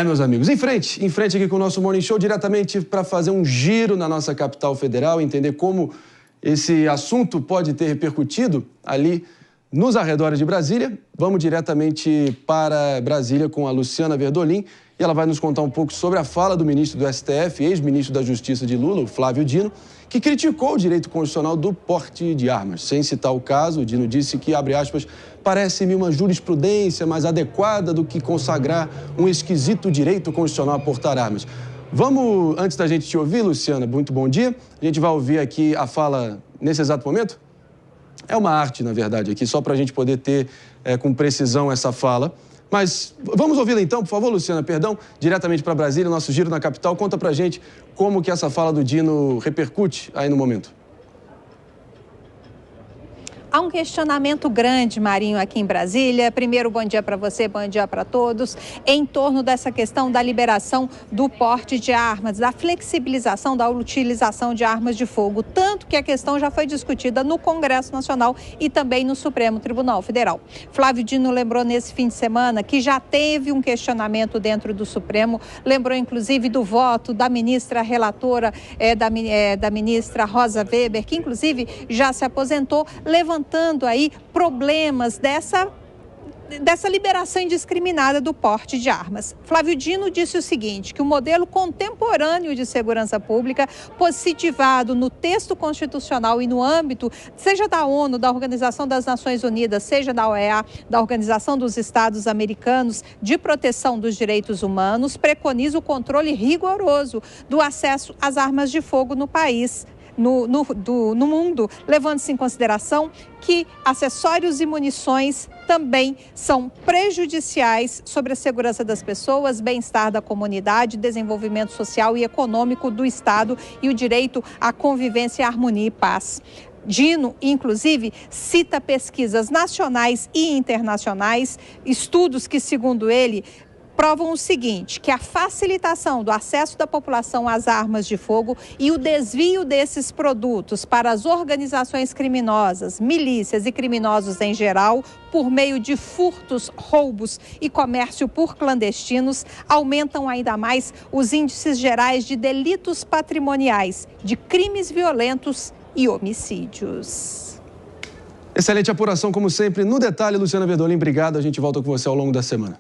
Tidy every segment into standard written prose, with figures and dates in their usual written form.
Meus amigos, em frente aqui com o nosso Morning Show, diretamente para fazer um giro na nossa capital federal, entender como esse assunto pode ter repercutido ali nos arredores de Brasília. Vamos diretamente para Brasília com a Luciana Verdolim e ela vai nos contar um pouco sobre a fala do ministro do STF, ex-ministro da Justiça de Lula, o Flávio Dino, que criticou o direito constitucional do porte de armas. Sem citar o caso, o Dino disse que, abre aspas, parece-me uma jurisprudência mais adequada do que consagrar um esquisito direito constitucional a portar armas. Vamos, antes da gente te ouvir, Luciana, muito bom dia. A gente vai ouvir aqui a fala nesse exato momento. É uma arte, na verdade, aqui, só para a gente poder ter com precisão essa fala. Mas vamos ouvi-la então, por favor, Luciana, perdão, diretamente para Brasília, nosso giro na capital. Conta pra gente como que essa fala do Dino repercute aí no momento. Há um questionamento grande, Marinho, aqui em Brasília. Primeiro, bom dia para você, bom dia para todos. Em torno dessa questão da liberação do porte de armas, da flexibilização da utilização de armas de fogo. Tanto que a questão já foi discutida no Congresso Nacional e também no Supremo Tribunal Federal. Flávio Dino lembrou nesse fim de semana que já teve um questionamento dentro do Supremo. Lembrou, inclusive, do voto da ministra relatora, da ministra Rosa Weber, que, inclusive, já se aposentou, levantando aí problemas dessa liberação indiscriminada do porte de armas. Flávio Dino disse o seguinte, que o modelo contemporâneo de segurança pública, positivado no texto constitucional e no âmbito, seja da ONU, da Organização das Nações Unidas, seja da OEA, da Organização dos Estados Americanos de Proteção dos Direitos Humanos, preconiza o controle rigoroso do acesso às armas de fogo no país. No mundo, levando-se em consideração que acessórios e munições também são prejudiciais sobre a segurança das pessoas, bem-estar da comunidade, desenvolvimento social e econômico do Estado e o direito à convivência, harmonia e paz. Dino, inclusive, cita pesquisas nacionais e internacionais, estudos que, segundo ele, provam o seguinte, que a facilitação do acesso da população às armas de fogo e o desvio desses produtos para as organizações criminosas, milícias e criminosos em geral, por meio de furtos, roubos e comércio por clandestinos, aumentam ainda mais os índices gerais de delitos patrimoniais, de crimes violentos e homicídios. Excelente apuração, como sempre. No detalhe, Luciana Verdolim, obrigado. A gente volta com você ao longo da semana.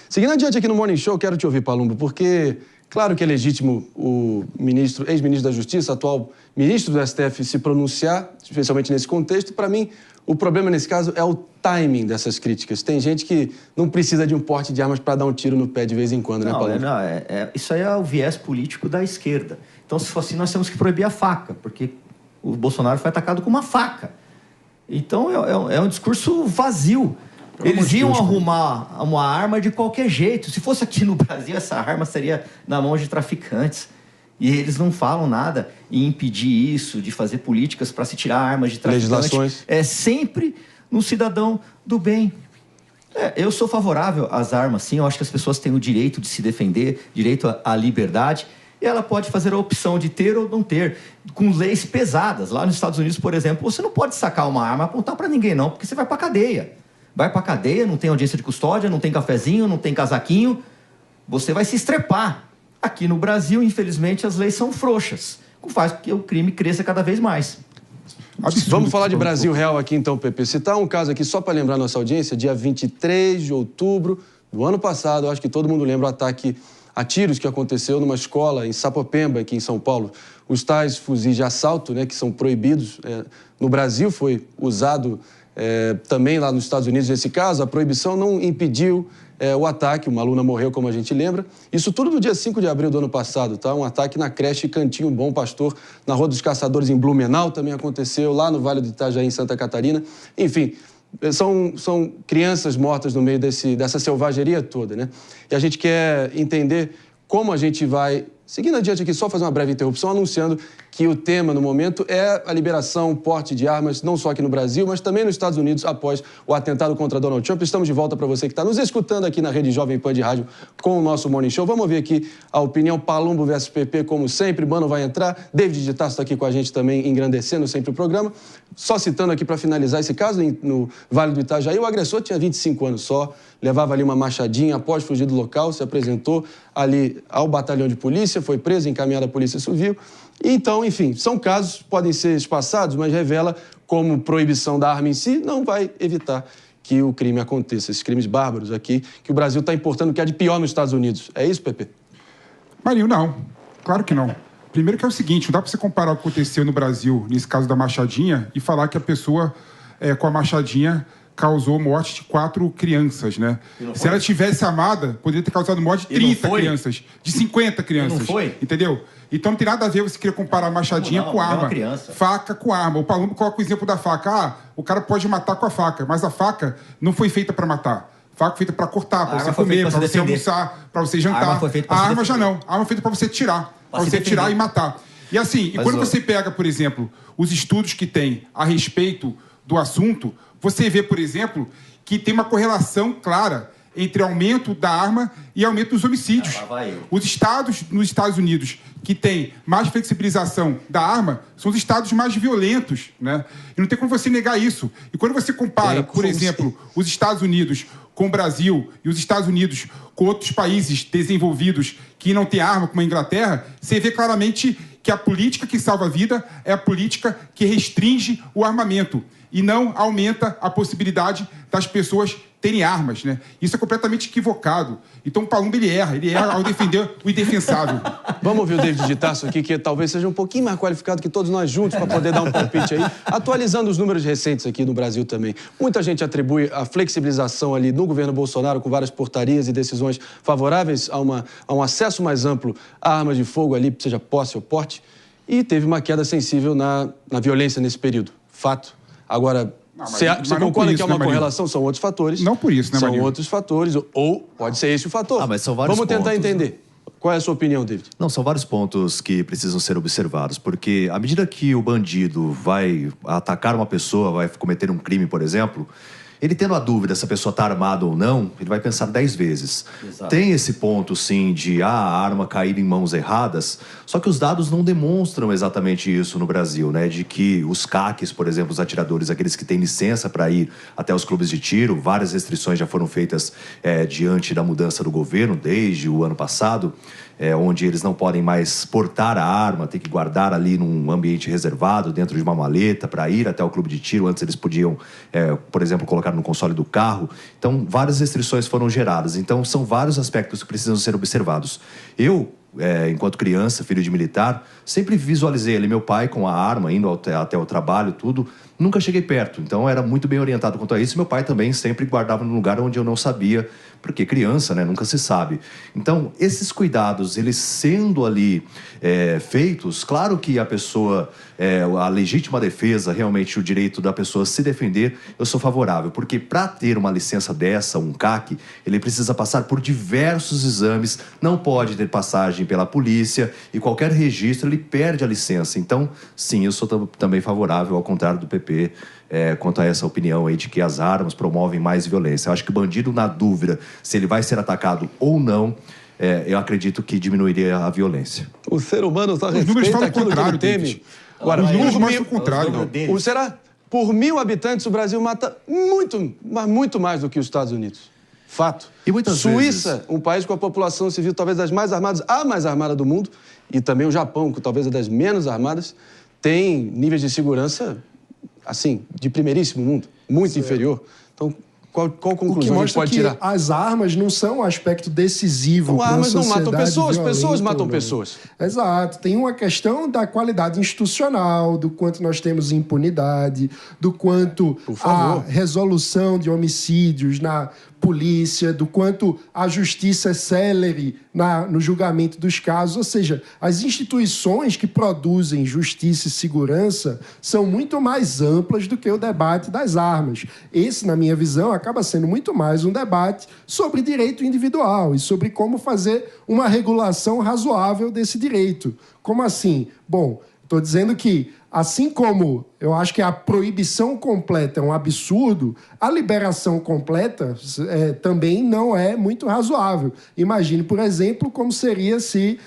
Seguindo adiante aqui no Morning Show, quero te ouvir, Palumbo, porque, claro que é legítimo o ex-ministro da Justiça, atual ministro do STF, se pronunciar, especialmente nesse contexto. Para mim, o problema nesse caso é o timing dessas críticas. Tem gente que não precisa de um porte de armas para dar um tiro no pé de vez em quando, né, Palumbo? Isso aí é o viés político da esquerda. Então, se for assim, nós temos que proibir a faca, porque o Bolsonaro foi atacado com uma faca. Então, é um discurso vazio. Eles iam arrumar uma arma de qualquer jeito. Se fosse aqui no Brasil, essa arma seria na mão de traficantes. E eles não falam nada em impedir isso, de fazer políticas para se tirar armas de traficantes. Legislações. É sempre no cidadão do bem. Eu sou favorável às armas, sim. Eu acho que as pessoas têm o direito de se defender, direito à liberdade. E ela pode fazer a opção de ter ou não ter, com leis pesadas. Lá nos Estados Unidos, por exemplo, você não pode sacar uma arma e apontar para ninguém, não, porque você vai para a cadeia. Vai para a cadeia, não tem audiência de custódia, não tem cafezinho, não tem casaquinho. Você vai se estrepar. Aqui no Brasil, infelizmente, as leis são frouxas. O que faz com que o crime cresça cada vez mais. Vamos falar de Brasil real aqui então, Pepe. Citar um caso aqui só para lembrar nossa audiência, dia 23 de outubro do ano passado, acho que todo mundo lembra o ataque a tiros que aconteceu numa escola em Sapopemba, aqui em São Paulo. Os tais fuzis de assalto, né, que são proibidos no Brasil, foi usado também lá nos Estados Unidos nesse caso. A proibição não impediu o ataque, uma aluna morreu, como a gente lembra. Isso tudo no dia 5 de abril do ano passado, tá? Um ataque na creche Cantinho Bom Pastor, na Rua dos Caçadores, em Blumenau, também aconteceu, lá no Vale do Itajaí, em Santa Catarina. Enfim, são crianças mortas no meio dessa selvageria toda, né? E a gente quer entender como a gente vai, seguindo adiante aqui, só fazer uma breve interrupção, anunciando que o tema no momento é a liberação, porte de armas, não só aqui no Brasil, mas também nos Estados Unidos, após o atentado contra Donald Trump. Estamos de volta para você que está nos escutando aqui na Rede Jovem Pan de Rádio com o nosso Morning Show. Vamos ouvir aqui a opinião Palumbo versus PP, como sempre. Mano vai entrar. David de Tarso está aqui com a gente também, engrandecendo sempre o programa. Só citando aqui para finalizar esse caso, no Vale do Itajaí, o agressor tinha 25 anos só, levava ali uma machadinha, após fugir do local, se apresentou ali ao batalhão de polícia, foi preso, encaminhado à Polícia Civil. Então, enfim, são casos, podem ser espaçados, mas revela como proibição da arma em si não vai evitar que o crime aconteça. Esses crimes bárbaros aqui, que o Brasil está importando, que é de pior nos Estados Unidos. É isso, Pepe? Marinho, não. Claro que não. Primeiro que é o seguinte, não dá para você comparar o que aconteceu no Brasil, nesse caso da machadinha, e falar que a pessoa com a machadinha causou morte de 4 crianças, né? Se ela tivesse amada, poderia ter causado morte de 30 crianças, de 50 crianças. Não foi? Entendeu? Então não tem nada a ver você querer comparar machadinha com arma. Faca com arma. O Palumbo coloca o exemplo da faca. O cara pode matar com a faca, mas a faca não foi feita para matar. Faca feita para cortar, para você comer, para você almoçar, para você jantar. A arma já não. A arma é feita para você tirar. Para você tirar e matar. E assim, quando você pega, por exemplo, os estudos que tem a respeito do assunto, você vê, por exemplo, que tem uma correlação clara entre aumento da arma e aumento dos homicídios. Os estados nos Estados Unidos que têm mais flexibilização da arma são os estados mais violentos, né? E não tem como você negar isso. E quando você compara, por exemplo, os Estados Unidos com o Brasil e os Estados Unidos com outros países desenvolvidos que não têm arma, como a Inglaterra, você vê claramente que a política que salva a vida é a política que restringe o armamento e não aumenta a possibilidade das pessoas terem armas, né? Isso é completamente equivocado. Então o Palumbo, ele erra ao defender o indefensável. Vamos ouvir o David de Tarso aqui, que talvez seja um pouquinho mais qualificado que todos nós juntos para poder dar um palpite aí, atualizando os números recentes aqui no Brasil também. Muita gente atribui a flexibilização ali no governo Bolsonaro, com várias portarias e decisões favoráveis a um acesso mais amplo a armas de fogo ali, seja posse ou porte, e teve uma queda sensível na violência nesse período. Fato. Agora, você concorda que é uma correlação? São outros fatores. Não por isso, né, Marinho? São outros fatores, ou pode ser esse o fator. Mas são vários Vamos tentar pontos, entender. Né? Qual é a sua opinião, David? Não, são vários pontos que precisam ser observados, porque à medida que o bandido vai atacar uma pessoa, vai cometer um crime, por exemplo, ele tendo a dúvida se a pessoa está armada ou não, ele vai pensar 10 vezes. Exato. Tem esse ponto, sim, de a arma cair em mãos erradas, só que os dados não demonstram exatamente isso no Brasil, né? De que os CACs, por exemplo, os atiradores, aqueles que têm licença para ir até os clubes de tiro, várias restrições já foram feitas diante da mudança do governo, desde o ano passado, onde eles não podem mais portar a arma, tem que guardar ali num ambiente reservado, dentro de uma maleta, para ir até o clube de tiro. Antes eles podiam, por exemplo, colocar no console do carro. Então, várias restrições foram geradas. Então, são vários aspectos que precisam ser observados. Eu, enquanto criança, filho de militar, sempre visualizei ali meu pai com a arma, indo até o trabalho, tudo. Nunca cheguei perto, então era muito bem orientado quanto a isso. Meu pai também sempre guardava num lugar onde eu não sabia, porque criança, né, nunca se sabe. Então, esses cuidados, eles sendo ali feitos, claro que a pessoa, a legítima defesa, realmente o direito da pessoa se defender, eu sou favorável, porque para ter uma licença dessa, um CAC, ele precisa passar por diversos exames, não pode ter passagem pela polícia, e qualquer registro ele perde a licença. Então, sim, eu sou também favorável, ao contrário do PP, quanto a essa opinião aí de que as armas promovem mais violência. Eu acho que o bandido, na dúvida se ele vai ser atacado ou não, eu acredito que diminuiria a violência. O ser humano só respeita números falam aquilo que ele teme. Agora, os números mostram o contrário. Será? Por 1.000 habitantes, o Brasil mata muito mais do que os Estados Unidos. Fato. E muitas Suíça, vezes... um país com a população civil talvez das mais armadas, a mais armada do mundo, e também o Japão, que talvez é das menos armadas, tem níveis de segurança, assim, de primeiríssimo mundo, muito inferior. Então, qual conclusão a gente pode tirar? As armas não são um aspecto decisivo para uma sociedade armas não matam pessoas, pessoas matam não. pessoas. Exato. Tem uma questão da qualidade institucional, do quanto nós temos impunidade, do quanto a resolução de homicídios na polícia, do quanto a justiça é célere no julgamento dos casos. Ou seja, as instituições que produzem justiça e segurança são muito mais amplas do que o debate das armas. Esse, na minha visão, acaba sendo muito mais um debate sobre direito individual e sobre como fazer uma regulação razoável desse direito. Como assim? Bom, Estou dizendo que, assim como eu acho que a proibição completa é um absurdo, a liberação completa também não é muito razoável. Imagine, por exemplo, como seria se,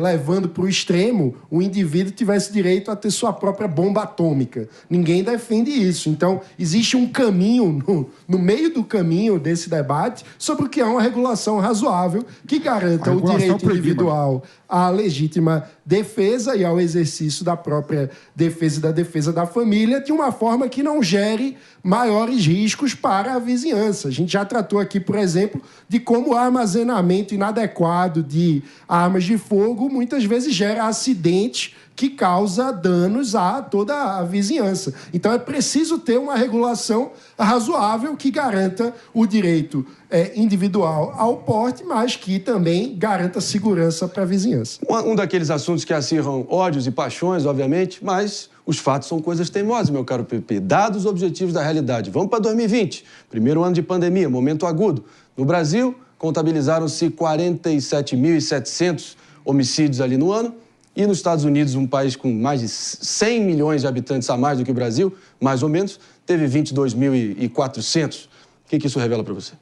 levando para o extremo, o indivíduo tivesse direito a ter sua própria bomba atômica. Ninguém defende isso. Então, existe um caminho, no meio do caminho desse debate, sobre o que é uma regulação razoável que garanta o direito individual à legítima defesa e ao exercício da própria defesa e da defesa da família de uma forma que não gere maiores riscos para a vizinhança. A gente já tratou aqui, por exemplo, de como o armazenamento inadequado de armas de fogo muitas vezes gera acidentes que causa danos a toda a vizinhança. Então é preciso ter uma regulação razoável que garanta o direito individual ao porte, mas que também garanta segurança para a vizinhança. Um daqueles assuntos que acirram ódios e paixões, obviamente, mas os fatos são coisas teimosas, meu caro PP. Dados objetivos da realidade. Vamos para 2020, primeiro ano de pandemia, momento agudo. No Brasil, contabilizaram-se 47.700 homicídios ali no ano. E nos Estados Unidos, um país com mais de 100 milhões de habitantes a mais do que o Brasil, mais ou menos, teve 22.400. O que isso revela para você?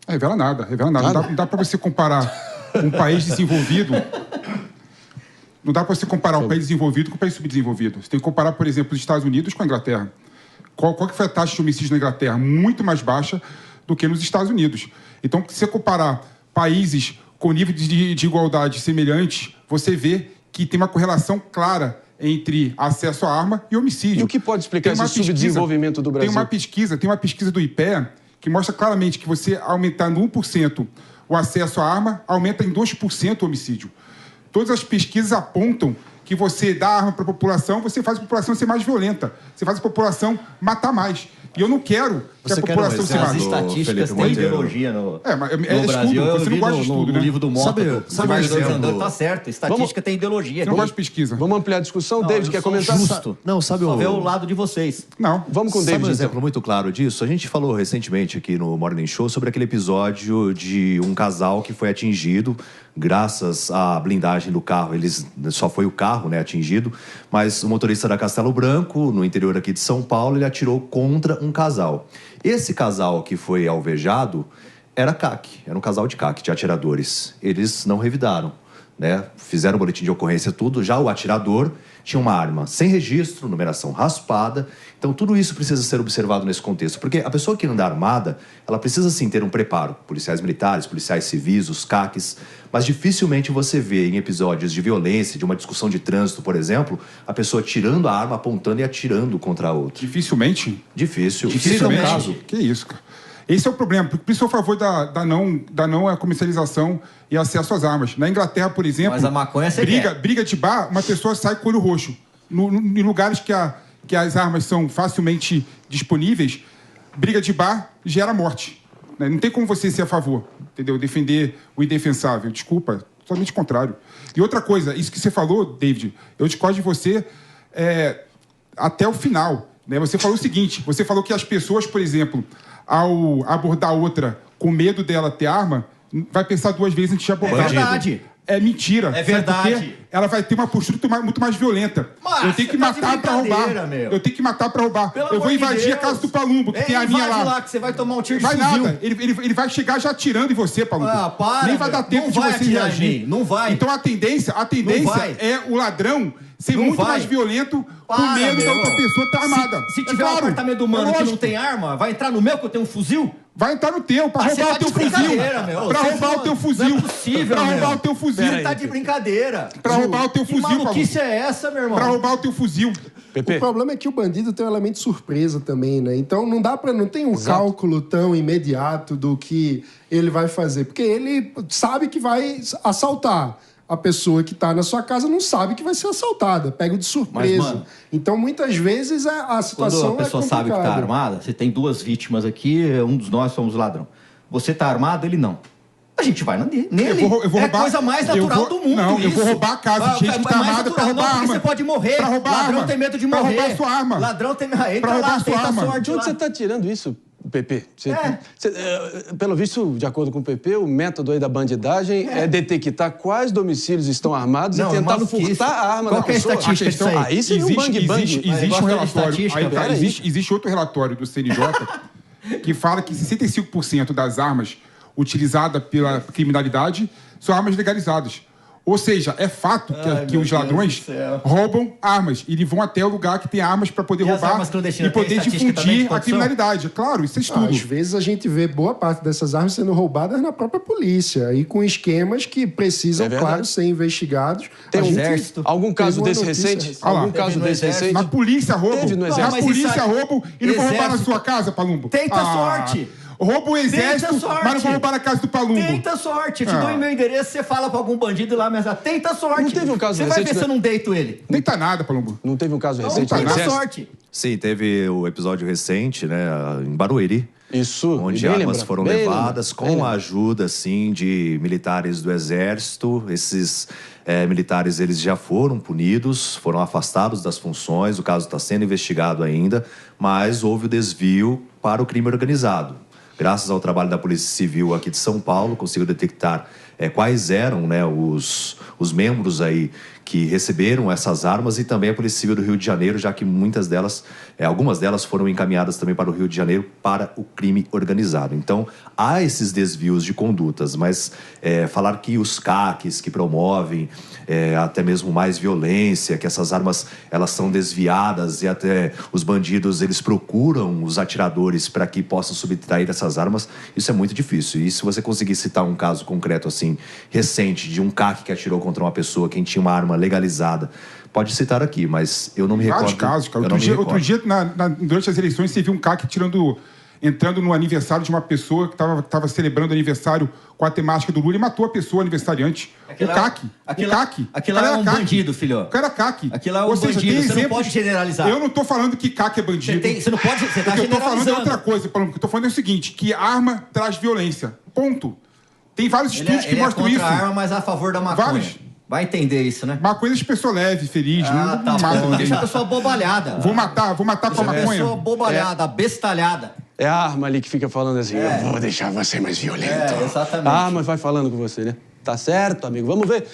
Revela nada. Não dá para você comparar um país desenvolvido... Não dá para você comparar um país desenvolvido com um país subdesenvolvido. Você tem que comparar, por exemplo, os Estados Unidos com a Inglaterra. Qual que foi a taxa de homicídio na Inglaterra? Muito mais baixa do que nos Estados Unidos. Então, se você comparar países com nível de igualdade semelhantes, você vê que tem uma correlação clara entre acesso à arma e homicídio. E o que pode explicar esse subdesenvolvimento do Brasil? Tem uma pesquisa do IPEA que mostra claramente que você aumentar no 1% o acesso à arma, aumenta em 2% o homicídio. Todas as pesquisas apontam que você dá arma para a população, você faz a população ser mais violenta. Você faz a população matar mais. E eu não quero que a população se mate. As estatísticas têm ideologia no Brasil. Você não gosta de estudo, no livro do Mota. Sabe tá certo. Estatística tem ideologia. Você não gosta de pesquisa. Vamos ampliar a discussão. David, quer comentar? Justo. Não, sabe Só ver o lado de vocês. Não. Vamos com o David. Sabe um exemplo muito claro disso? A gente falou recentemente aqui no Morning Show sobre aquele episódio de um casal que foi atingido graças à blindagem do carro. Só foi o carro, né, atingido, mas o motorista da Castelo Branco, no interior aqui de São Paulo, ele atirou contra um casal. Esse casal que foi alvejado era um casal de CAC, de atiradores. Eles não revidaram, né? Fizeram um boletim de ocorrência, tudo. Já o atirador tinha uma arma sem registro, numeração raspada. Então, tudo isso precisa ser observado nesse contexto. Porque a pessoa que anda armada, ela precisa, sim, ter um preparo. Policiais militares, policiais civis, os CACs. Mas dificilmente você vê em episódios de violência, de uma discussão de trânsito, por exemplo, a pessoa tirando a arma, apontando e atirando contra a outra. Dificilmente? Difícil. Dificilmente. Caso. Que isso, cara. Esse é o problema. Por isso eu sou a favor da não comercialização e acesso às armas. Na Inglaterra, por exemplo, mas a maconha briga de bar, uma pessoa sai com o olho roxo. Em lugares que as armas são facilmente disponíveis, briga de bar gera morte. Né? Não tem como você ser a favor, entendeu? Defender o indefensável. Desculpa, totalmente o contrário. E outra coisa, isso que você falou, David, eu discordo de você até o final. Né? Você falou o seguinte, você falou que as pessoas, por exemplo, ao abordar outra com medo dela ter arma, vai pensar duas vezes antes de abordar. É verdade. É mentira. É verdade. Porque ela vai ter uma postura muito mais violenta. Mas eu tenho que matar pra roubar. Meu. Eu tenho que matar pra roubar. Eu vou invadir a casa do Palumbo, que tem a minha lá. Que você vai tomar um tiro de fuzil. Vai nada. Ele vai chegar já atirando em você, Palumbo. Para. Nem vai dar tempo de você reagir. Não vai. Então a tendência é o ladrão ser muito mais violento com medo da outra pessoa estar armada. Se tiver um apartamento do mano que não tem arma, vai entrar no meu que eu tenho um fuzil? Vai entrar no teu, pra roubar o teu fuzil. Pra roubar o teu fuzil. Não é possível, Pra roubar o teu fuzil. Você tá de brincadeira. Pra roubar o teu fuzil, Que maluquice é essa, meu irmão? Pra roubar o teu fuzil. Pepe. O problema é que o bandido tem um elemento de surpresa também, né? Então não tem um cálculo tão imediato do que ele vai fazer. Porque ele sabe que vai assaltar. A pessoa que está na sua casa não sabe que vai ser assaltada, pega de surpresa. Mas, mano, então, muitas vezes, a situação quando a pessoa sabe que está armada, você tem duas vítimas aqui, um dos nós somos ladrão. Você está armado, ele não. A gente vai nele. Eu vou roubar, é a coisa mais natural do mundo. Não, isso. eu vou roubar a casa de gente que está armada para roubar a arma. Você pode morrer. Pra roubar ladrão arma. tem medo de morrer. Pra roubar sua arma. Ladrão tem... Pra roubar sua arma. De onde você está tirando isso, PP. Pelo visto, de acordo com o PP, o método aí da bandidagem é detectar quais domicílios estão armados e tentar não furtar a arma da pessoa. Qual que é a estatística disso aí? Aí seria um bang-bang. Existe um relatório, existe outro relatório do CNJ que fala que 65% das armas utilizadas pela criminalidade são armas legalizadas. Ou seja, é fato que os ladrões roubam armas e eles vão até o lugar que tem armas para poder roubar e poder difundir a criminalidade. Claro, isso é estudo. Às vezes a gente vê boa parte dessas armas sendo roubadas na própria polícia e com esquemas que precisam, claro, ser investigados. Tem um exército. Algum caso desse recente? Algum caso desse recente? Na polícia roubo. Na polícia roubo e não vão roubar na sua casa, Palumbo. Tenta sorte. Rouba o exército, mas não vão roubar na casa do Palumbo. Tenta sorte. Eu te dou o meu endereço, você fala pra algum bandido lá, mas tenta sorte. Não teve um caso recente? Você vai ver se eu não deito ele. Nem tá nada, Palumbo. Não teve um caso recente? Tenta sorte. Sim, teve o episódio recente, né, em Barueri. Isso, onde armas foram levadas com a ajuda, sim, de militares do Exército. Esses militares, eles já foram punidos, foram afastados das funções. O caso está sendo investigado ainda, mas houve o desvio para o crime organizado. Graças ao trabalho da Polícia Civil aqui de São Paulo, conseguiu detectar quais eram, né, os membros aí que receberam essas armas, e também a Polícia Civil do Rio de Janeiro, já que muitas delas, algumas delas foram encaminhadas também para o Rio de Janeiro para o crime organizado. Então, há esses desvios de condutas, mas falar que os CACs que promovem até mesmo mais violência, que essas armas elas são desviadas e até os bandidos eles procuram os atiradores para que possam subtrair essas armas, isso é muito difícil. E se você conseguir citar um caso concreto assim, recente, de um CAC que atirou contra uma pessoa, quem tinha uma arma legalizada, pode citar aqui, mas eu não me recordo. Vários casos, cara. Outro dia durante as eleições, você viu um CAC entrando no aniversário de uma pessoa que estava celebrando o aniversário com a temática do Lula e matou a pessoa aniversariante. O CAC. Aquilo é um bandido, filho. O cara é CAC. Aquilo é um bandido, você não pode generalizar. Eu não estou falando que CAC é bandido. Você não pode, você está generalizando. O que eu estou falando é outra coisa. O que eu estou falando é o seguinte, que arma traz violência. Ponto. Tem vários estudos que mostram isso. Ele é contra a arma, mas a favor da maconha. Vários. Vai entender isso, né? Maconha deixa a pessoa leve, feliz. Não mata ninguém. Deixa a pessoa bobalhada. Vou matar com a maconha. Deixa a pessoa bobalhada, bestalhada. É a arma ali que fica falando assim, eu vou deixar você mais violento. Exatamente. A arma vai falando com você, né? Tá certo, amigo. Vamos ver.